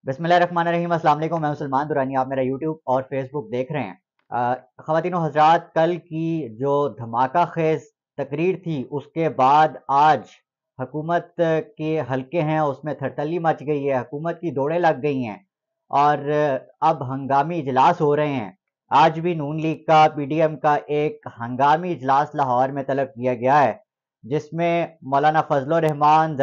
बिस्मिल्लाहिर्रहमानिर्रहीम। अस्सलाम वालेकुम। मैं सलमान दुरानी, आप मेरा यूट्यूब और फेसबुक देख रहे हैं। ख़वातीनो हज़रात, कल की जो धमाका खेज तकरीर थी उसके बाद आज हुकूमत के हल्के हैं उसमें थरथली मच गई है, हुकूमत की दौड़ें लग गई हैं और अब हंगामी इजलास हो रहे हैं। आज भी नून लीग का, पीडीएम का एक हंगामी इजलास लाहौर में तलब किया गया है, जिसमें मौलाना फजल रहमान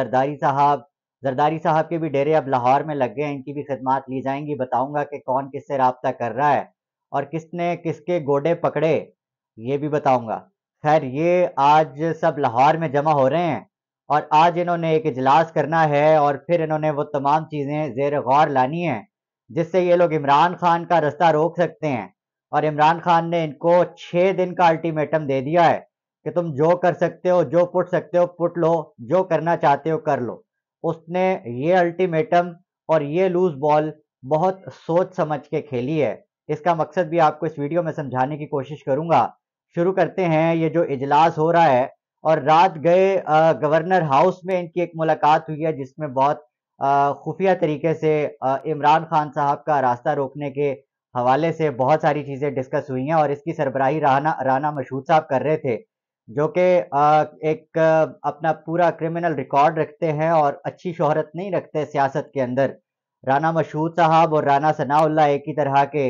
जरदारी साहब के भी डेरे अब लाहौर में लग गए हैं। इनकी भी खिदमात ली जाएंगी। बताऊंगा कि कौन किससे राब्ता कर रहा है और किसने किसके गोडे पकड़े, ये भी बताऊंगा। खैर, ये आज सब लाहौर में जमा हो रहे हैं और आज इन्होंने एक इजलास करना है और फिर इन्होंने वो तमाम चीज़ें ज़ेर गौर लानी है जिससे ये लोग इमरान खान का रास्ता रोक सकते हैं। और इमरान खान ने इनको 6 दिन का अल्टीमेटम दे दिया है कि तुम जो कर सकते हो, जो पुट सकते हो पुट लो, जो करना चाहते हो कर लो। उसने ये अल्टीमेटम और ये लूज बॉल बहुत सोच समझ के खेली है। इसका मकसद भी आपको इस वीडियो में समझाने की कोशिश करूंगा। शुरू करते हैं। ये जो इजलास हो रहा है और रात गए गवर्नर हाउस में इनकी एक मुलाकात हुई है जिसमें बहुत खुफिया तरीके से इमरान खान साहब का रास्ता रोकने के हवाले से बहुत सारी चीज़ें डिस्कस हुई हैं और इसकी सरबराही राना राना मशहूद साहब कर रहे थे, जो कि एक अपना पूरा क्रिमिनल रिकॉर्ड रखते हैं और अच्छी शोहरत नहीं रखते सियासत के अंदर। राना मशहूद साहब और राना सनाउल्लाह एक ही तरह के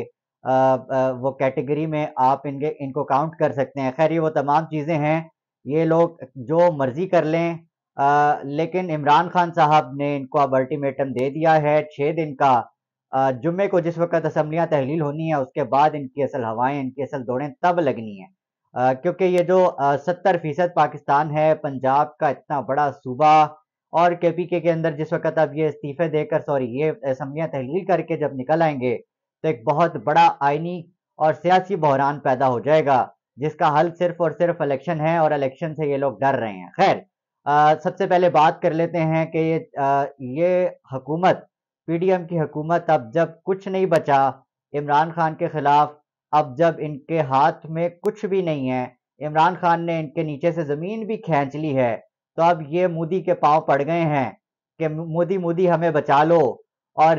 वो कैटेगरी में आप इनको काउंट कर सकते हैं। खैर, ये वो तमाम चीज़ें हैं, ये लोग जो मर्जी कर लें, लेकिन इमरान खान साहब ने इनको अब अल्टीमेटम दे दिया है 6 दिन का। जुम्मे को जिस वक्त असम्बलियाँ तहलील होनी है उसके बाद इनकी असल हवाएं, इनकी असल दौड़ें तब लगनी है, क्योंकि ये जो 70% पाकिस्तान है, पंजाब का इतना बड़ा सूबा और केपीके के अंदर जिस वक्त अब ये इस्तीफे देकर, सॉरी, ये असम्बलियाँ तहलील करके जब निकल आएंगे तो एक बहुत बड़ा आइनी और सियासी बहरान पैदा हो जाएगा जिसका हल सिर्फ और सिर्फ इलेक्शन है और इलेक्शन से ये लोग डर रहे हैं। खैर, सबसे पहले बात कर लेते हैं कि ये हुकूमत, पीडीएम की हुकूमत, अब जब कुछ नहीं बचा इमरान खान के खिलाफ, अब जब इनके हाथ में कुछ भी नहीं है, इमरान खान ने इनके नीचे से ज़मीन भी खींच ली है, तो अब ये मोदी के पाँव पड़ गए हैं कि मोदी मोदी हमें बचा लो। और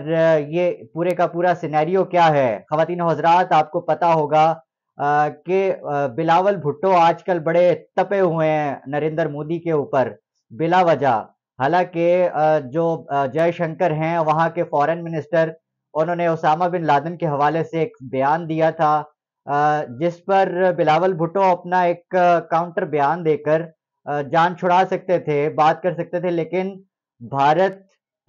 ये पूरे का पूरा सिनेरियो क्या है ख़वातीन व हज़रात, आपको पता होगा कि बिलावल भुट्टो आजकल बड़े तपे हुए हैं नरेंद्र मोदी के ऊपर बिला वजह। हालांकि जो जयशंकर हैं वहाँ के फॉरेन मिनिस्टर, उन्होंने ओसामा बिन लादेन के हवाले से एक बयान दिया था, जिस पर बिलावल भुट्टो अपना एक काउंटर बयान देकर जान छुड़ा सकते थे, बात कर सकते थे, लेकिन भारत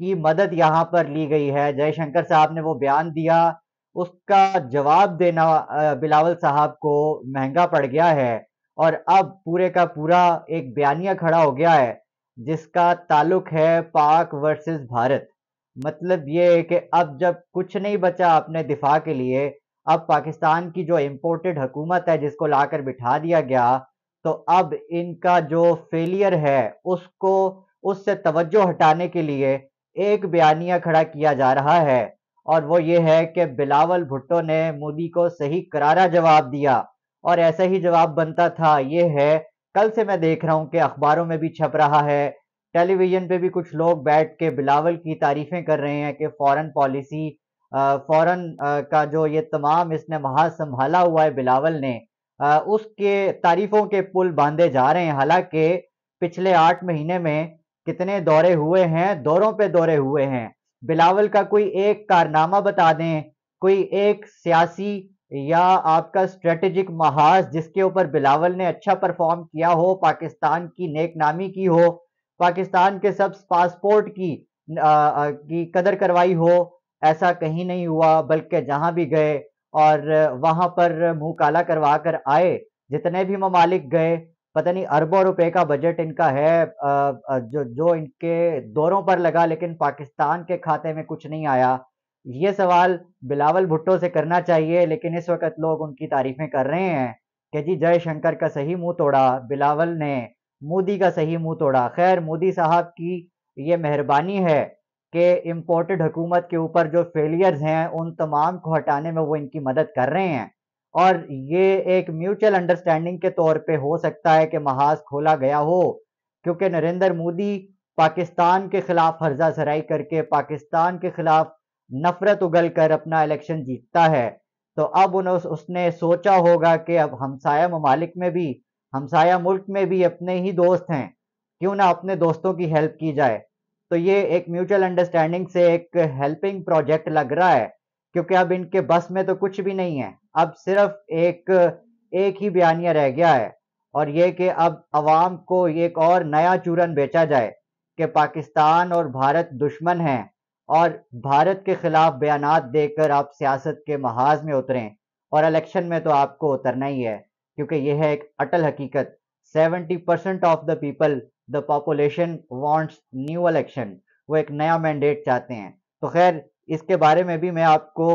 की मदद यहाँ पर ली गई है। जयशंकर साहब ने वो बयान दिया, उसका जवाब देना बिलावल साहब को महंगा पड़ गया है और अब पूरे का पूरा एक बयानिया खड़ा हो गया है जिसका ताल्लुक है पाक वर्सेस भारत। मतलब ये है कि अब जब कुछ नहीं बचा अपने दिफा के लिए, अब पाकिस्तान की जो इम्पोर्टेड हुकूमत है जिसको लाकर बिठा दिया गया, तो अब इनका जो फेलियर है उसको, उससे तवज्जो हटाने के लिए एक बयानिया खड़ा किया जा रहा है और वो ये है कि बिलावल भुट्टो ने मोदी को सही करारा जवाब दिया और ऐसा ही जवाब बनता था। ये है, कल से मैं देख रहा हूँ कि अखबारों में भी छप रहा है, टेलीविजन पे भी कुछ लोग बैठ के बिलावल की तारीफें कर रहे हैं कि फॉरेन पॉलिसी, फॉरेन का जो ये तमाम इसने महाज संभाला हुआ है बिलावल ने, उसके तारीफों के पुल बांधे जा रहे हैं। हालांकि पिछले 8 महीने में कितने दौरे हुए हैं, दौरों पे दौरे हुए हैं। बिलावल का कोई एक कारनामा बता दें, कोई एक सियासी या आपका स्ट्रेटेजिक महाज जिसके ऊपर बिलावल ने अच्छा परफॉर्म किया हो, पाकिस्तान की नेकनामी की हो, पाकिस्तान के सब पासपोर्ट की कदर करवाई हो, ऐसा कहीं नहीं हुआ। बल्कि जहां भी गए और वहां पर मुंह काला करवा कर आए, जितने भी ममालिक गए, पता नहीं अरबों रुपए का बजट इनका है जो जो इनके दौरों पर लगा, लेकिन पाकिस्तान के खाते में कुछ नहीं आया। ये सवाल बिलावल भुट्टो से करना चाहिए, लेकिन इस वक्त लोग उनकी तारीफें कर रहे हैं कि जी जयशंकर का सही मुंह तोड़ा बिलावल ने, मोदी का सही मुंह तोड़ा। खैर, मोदी साहब की ये मेहरबानी है कि इम्पोर्टेड हुकूमत के ऊपर जो फेलियर्स हैं उन तमाम को हटाने में वो इनकी मदद कर रहे हैं और ये एक म्यूचुअल अंडरस्टैंडिंग के तौर पे हो सकता है कि महाज खोला गया हो, क्योंकि नरेंद्र मोदी पाकिस्तान के खिलाफ हर्जा सराई करके, पाकिस्तान के खिलाफ नफरत उगल कर अपना इलेक्शन जीतता है, तो अब उसने सोचा होगा कि अब हमसाया ममालिक में भी, हमसाया मुल्क में भी अपने ही दोस्त हैं, क्यों ना अपने दोस्तों की हेल्प की जाए। तो ये एक म्यूचुअल अंडरस्टैंडिंग से एक हेल्पिंग प्रोजेक्ट लग रहा है, क्योंकि अब इनके बस में तो कुछ भी नहीं है। अब सिर्फ एक एक ही बयानिया रह गया है, और ये कि अब अवाम को एक और नया चूरन बेचा जाए कि पाकिस्तान और भारत दुश्मन हैं, और भारत के खिलाफ बयानात देकर आप सियासत के महाज में उतरें, और इलेक्शन में तो आपको उतरना ही है, क्योंकि यह है एक अटल हकीकत। 70% of the people, the population wants new election. वो एक नया मैंडेट चाहते हैं। तो खैर, इसके बारे में भी मैं आपको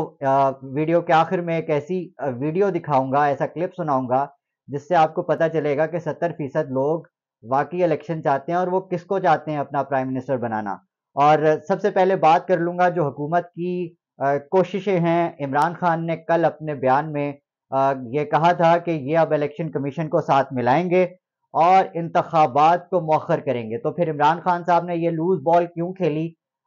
वीडियो के आखिर में एक ऐसी वीडियो दिखाऊंगा, ऐसा क्लिप सुनाऊंगा, जिससे आपको पता चलेगा कि 70% लोग वाकई इलेक्शन चाहते हैं, और वो किसको चाहते हैं अपना प्राइम मिनिस्टर बनाना। और सबसे पहले बात कर लूंगा जो हुकूमत की कोशिशें हैं। इमरान खान ने कल अपने बयान में ये कहा था कि ये अब इलेक्शन कमीशन को साथ मिलाएंगे और इंतखाबात को मौखर करेंगे। तो फिर इमरान खान साहब ने ये लूज बॉल क्यों खेली?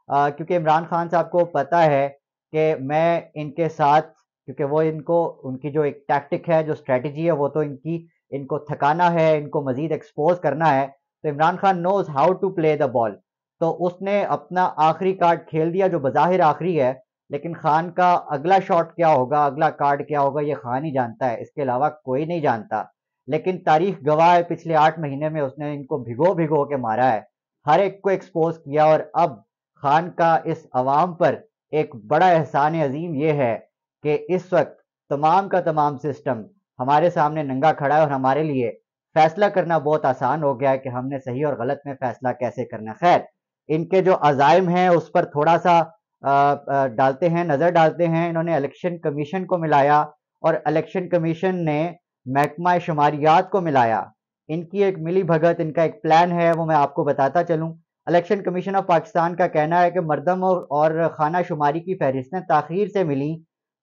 क्योंकि इमरान खान साहब को पता है कि मैं इनके साथ, क्योंकि वो इनको, उनकी जो एक टैक्टिक है, जो स्ट्रेटजी है, वो तो इनको थकाना है, इनको मजीद एक्सपोज करना है। तो Imran Khan knows how to play the ball. तो उसने अपना आखिरी कार्ड खेल दिया, जो बज़ाहिर आखिरी है, लेकिन खान का अगला शॉट क्या होगा, अगला कार्ड क्या होगा, ये खान ही जानता है, इसके अलावा कोई नहीं जानता। लेकिन तारीख गवाह है, पिछले 8 महीने में उसने इनको भिगो भिगो के मारा है, हर एक को एक्सपोज किया। और अब खान का इस अवाम पर एक बड़ा एहसान अजीम ये है कि इस वक्त तमाम का तमाम सिस्टम हमारे सामने नंगा खड़ा है, और हमारे लिए फैसला करना बहुत आसान हो गया है कि हमने सही और गलत में फैसला कैसे करना है। खैर, इनके जो अज़ाइम हैं उस पर थोड़ा सा डालते हैं, नज़र डालते हैं। इन्होंने इलेक्शन कमीशन को मिलाया, और इलेक्शन कमीशन ने महकमा शुमारियात को मिलाया। इनकी एक मिली भगत, इनका एक प्लान है, वो मैं आपको बताता चलूं। इलेक्शन कमीशन ऑफ पाकिस्तान का कहना है कि मरदम और खाना शुमारी की फहरिस्तें ताखीर से मिली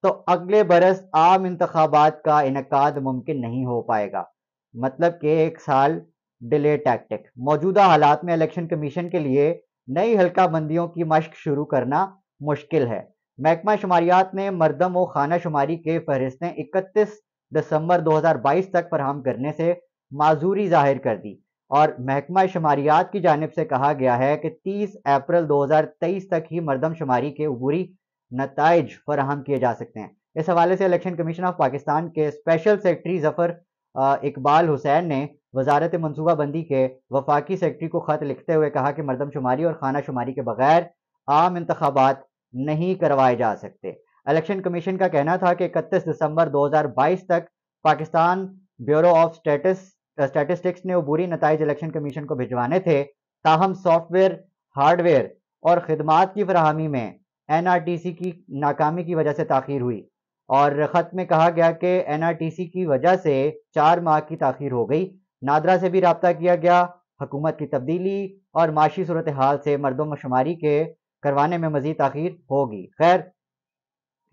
तो अगले बरस आम इंतखाबात का इनकाद मुमकिन नहीं हो पाएगा। मतलब कि 1 साल डिले टैक्टिक। मौजूदा हालात में इलेक्शन कमीशन के लिए नई हल्का बंदियों की मश्क शुरू करना मुश्किल है। महकमा शुमारियात ने मरदम व खाना शुमारी के फहरिस्तें 31 दिसंबर 2022 तक फराहम करने से माजूरी जाहिर कर दी, और महकमा शुमारियात की जानिब से कहा गया है कि 30 अप्रैल 2023 तक ही मरदम शुमारी के अबूरी नताइज फराहम किए जा सकते हैं। इस हवाले से इलेक्शन कमीशन ऑफ पाकिस्तान के स्पेशल सेक्रेटरी जफर इकबाल हुसैन ने वजारत मनसूबाबंदी के वफाकी सेक्रेटरी को खत लिखते हुए कहा कि मरदमशुमारी और खाना शुमारी के बगैर आम इंतखाबात नहीं करवाए जा सकते। इलेक्शन कमीशन का कहना था कि 31 दिसंबर 2022 तक पाकिस्तान ब्यूरो ऑफ स्टैटिस्टिक्स ने अबूरी नताइज इलेक्शन कमीशन को भिजवाने थे। ताहम सॉफ्टवेयर, हार्डवेयर और खिदमात की फराहमी में NRTC की नाकामी की वजह से ताखीर हुई, और ख़त में कहा गया कि NRTC की वजह से 4 माह की ताखीर हो गई। नादरा से भी रब्ता किया गया। हुकूमत की तब्दीली और माशी सूरत हाल से मरदमशुमारी के करवाने में मजीद ताखीर होगी। खैर,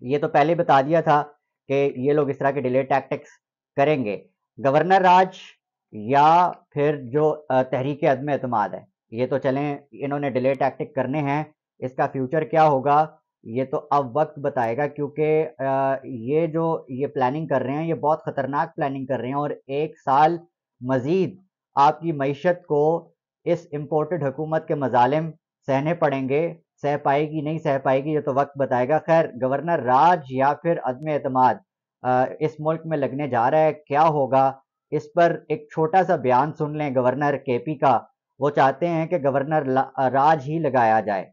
ये तो पहले बता दिया था कि ये लोग इस तरह के डिले टैक्टिक्स करेंगे। गवर्नर राज या फिर जो तहरीक अदम एतमाद है, ये तो चलें, इन्होंने डिले टैक्टिक करने हैं। इसका फ्यूचर क्या होगा ये तो अब वक्त बताएगा, क्योंकि ये प्लानिंग कर रहे हैं, ये बहुत ख़तरनाक प्लानिंग कर रहे हैं। और 1 साल मज़ीद आपकी मईशत को इस इम्पोर्टेड हुकूमत के मज़ालिम सहने पड़ेंगे। सह पाएगी नहीं सह पाएगी ये तो वक्त बताएगा। खैर, गवर्नर राज या फिर अदम एतमाद इस मुल्क में लगने जा रहा है, क्या होगा इस पर एक छोटा सा बयान सुन लें गवर्नर KP का। वो चाहते हैं कि गवर्नर राज ही लगाया जाए,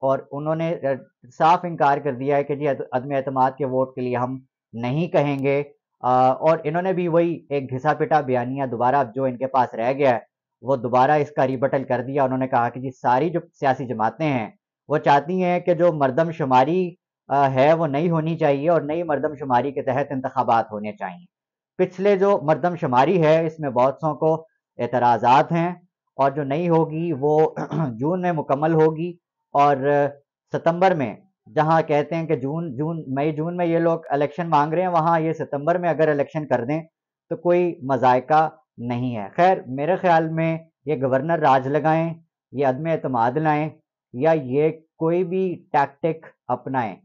और उन्होंने साफ इनकार कर दिया है कि जी अदम एतमाद के वोट के लिए हम नहीं कहेंगे। और इन्होंने भी वही एक घिसा पिटा बयानिया दोबारा जो इनके पास रह गया है, वो दोबारा इसका रिबटल कर दिया। उन्होंने कहा कि जी सारी जो सियासी जमातें हैं वो चाहती हैं कि जो मरदमशुमारी है वो नहीं होनी चाहिए, और नई मरदमशुमारी के तहत इंतखाबात होने चाहिए। पिछले जो मरदमशुमारी है इसमें बहुत सौ को एतराज़ात हैं, और जो नहीं होगी वो जून में मुकम्मल होगी। और सितंबर में, जहां कहते हैं कि जून में ये लोग इलेक्शन मांग रहे हैं, वहां ये सितंबर में अगर इलेक्शन कर दें तो कोई मजायका नहीं है। खैर, मेरे ख्याल में ये गवर्नर राज लगाएं, ये अदम एतमाद लाएं, या ये कोई भी टैक्टिक अपनाएं,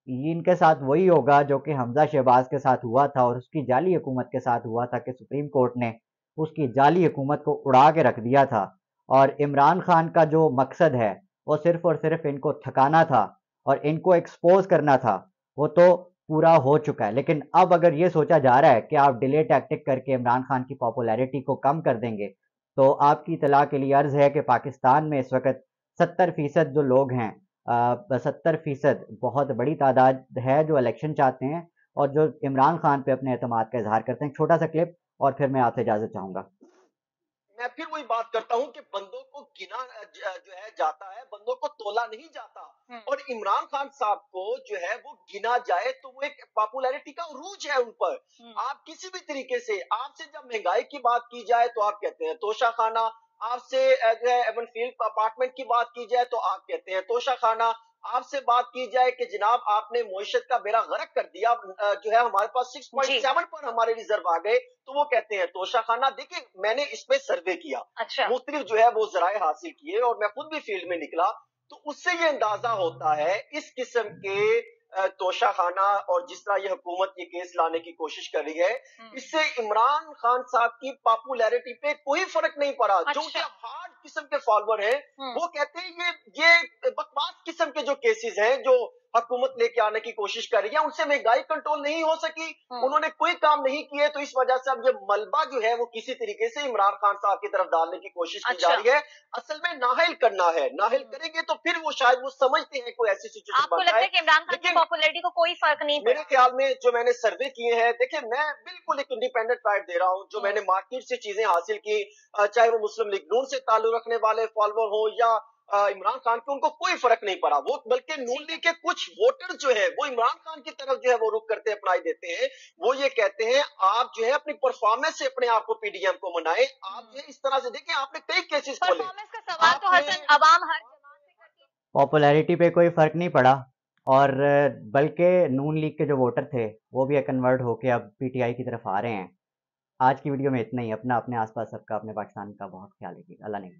ये इनके साथ वही होगा जो कि हमजा शहबाज के साथ हुआ था और उसकी जाली हुकूमत के साथ हुआ था कि सुप्रीम कोर्ट ने उसकी जाली हुकूमत को उड़ा के रख दिया था। और इमरान खान का जो मकसद है वो सिर्फ और सिर्फ इनको थकाना था और इनको एक्सपोज करना था, वो तो पूरा हो चुका है। लेकिन अब अगर ये सोचा जा रहा है कि आप डिले टैक्टिक करके इमरान खान की पॉपुलैरिटी को कम कर देंगे, तो आपकी इतला के लिए अर्ज है कि पाकिस्तान में इस वक्त 70% जो लोग हैं, 70% बहुत बड़ी तादाद है जो इलेक्शन चाहते हैं और जो इमरान खान पे अपने एतमाद का इजहार करते हैं। छोटा सा क्लिप और फिर मैं आपसे इजाजत चाहूंगा। मैं फिर वही बात करता हूं कि बंदों को गिना जो है जाता है, बंदों को तोला नहीं जाता। और इमरान खान साहब को जो है वो गिना जाए तो वो एक पॉपुलैरिटी का उरूज है उन पर। आप किसी भी तरीके से, आपसे जब महंगाई की बात की जाए तो आप कहते हैं तोशाखाना, आपसे जो है एवन फील्ड अपार्टमेंट की बात की जाए तो आप कहते हैं तोशाखाना, आपसे बात की जाए कि जनाब आपने मुईशत का बेड़ा गर्क कर दिया, जो है हमारे पास 6.7 पर हमारे रिजर्व आ गए, तो वो कहते हैं तोशाखाना। देखिए मैंने इस पे सर्वे किया, मुख्तलिफ जो है वो जराए हासिल किए और मैं खुद भी फील्ड में निकला, तो उससे ये अंदाजा होता है इस किस्म के तोशाखाना और जिस तरह ये हुकूमत ये केस लाने की कोशिश कर रही है, इससे इमरान खान साहब की पॉपुलैरिटी पे कोई फर्क नहीं पड़ा। जो उनके हार्ड किस्म के फॉलोअर हैं वो कहते हैं ये बकवास किस्म के जो केसेस हैं जो हुकूमत लेके आने की कोशिश कर रही है, उनसे महंगाई कंट्रोल नहीं हो सकी, उन्होंने कोई काम नहीं किए, तो इस वजह से अब ये मलबा जो है वो किसी तरीके से इमरान खान साहब की तरफ डालने की कोशिश की जा रही है। असल में नाहिल करना है, नाहिल करेंगे तो फिर वो शायद वो समझते हैं कोई ऐसी सिचुएशन आपको लगता है कि इमरान खान की पॉपुलैरिटी को कोई फर्क नहीं पड़ा? मेरे ख्याल में जो मैंने सर्वे किए हैं, देखिए मैं बिल्कुल एक इंडिपेंडेंट राइट दे रहा हूं, जो मैंने मार्केट से चीजें हासिल की, चाहे वो मुस्लिम लीग नून से ताल्लुक रखने वाले फॉलोअर हो या इमरान खान के, उनको कोई फर्क नहीं पड़ा। वो बल्कि नून लीग के कुछ वोटर जो है वो इमरान खान की तरफ जो है वो रुख करते अपनाई देते हैं। वो ये कहते हैं आप जो है अपनी परफॉर्मेंस से अपने आप को पीडीएम को मनाए। आप जो है इस तरह से देखिए, आपने कई केसेस खोले। परफॉर्मेंस का सवाल तो हसन अवाम हर जमात से करती है। पॉपुलैरिटी पे कोई फर्क नहीं पड़ा और बल्कि नून लीग के जो वोटर थे वो भी कन्वर्ट होके अब पीटीआई की तरफ आ रहे हैं। आज की वीडियो में इतना ही। अपना अपने आसपास सबका, अपने पाकिस्तान का बहुत ख्याल रखिएगा। अल्लाह ने